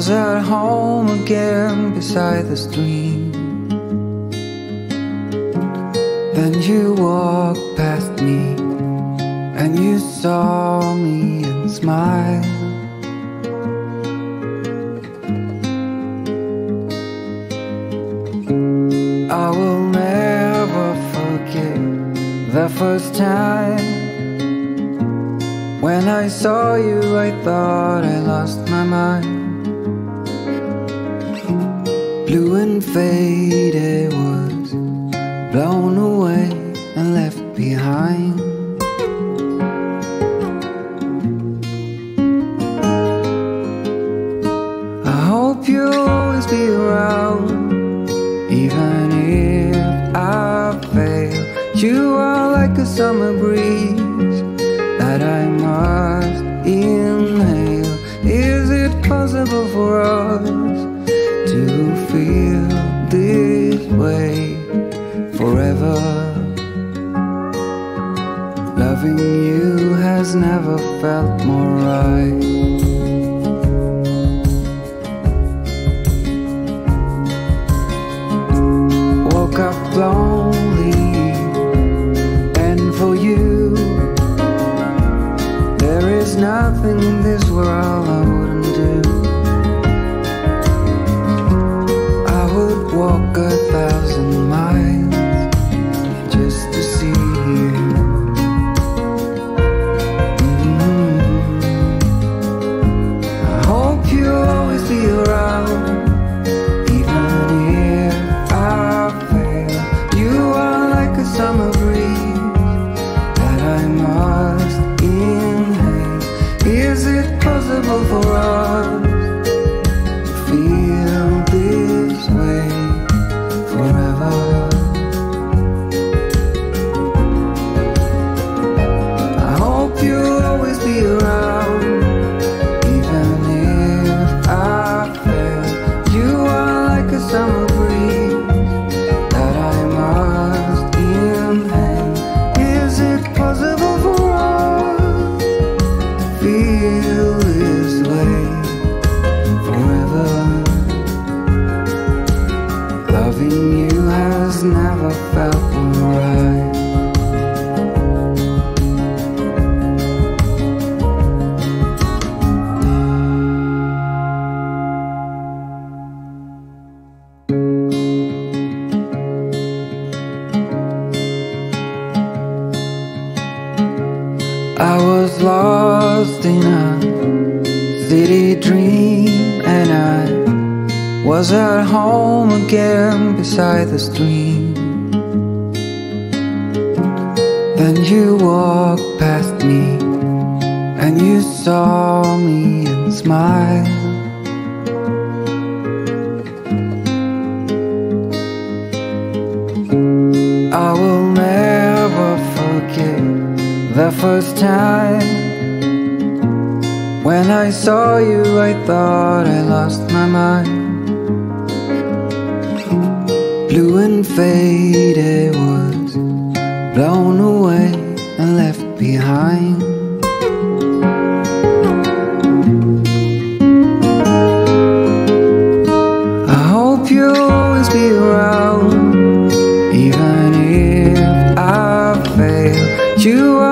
was at home again beside the stream. Then you walked past me and you saw me and smiled. I will never forget the first time when I saw you. I thought I lost my mind. Blue and faded was blown away and left behind. I hope you'll always be around, even if I fail. You are like a summer breeze that I must inhale. Is it possible for us to feel this way forever? Loving you has never felt more right. Woke up lonely, and for you there is nothing in this world I wouldn't do. I would walk 1,000 miles just to see you. I hope you'll always be around, even if I fail. You are like a summer breeze that I must inhale. Is it possible for us to feel this way forever? I hope you'll always be around, even if I fail. You are like a summer breeze that I must inhale. Is it possible for us to feel this way forever? Loving you has never felt more right. I was lost in a city dream, and I was at home again beside the stream. Then you walked past me and you saw me and smiled. I will never forget the first time when I saw you. I thought I lost my mind. Blue and faded was blown away and left behind. I hope you'll always be around, even if I fail. You are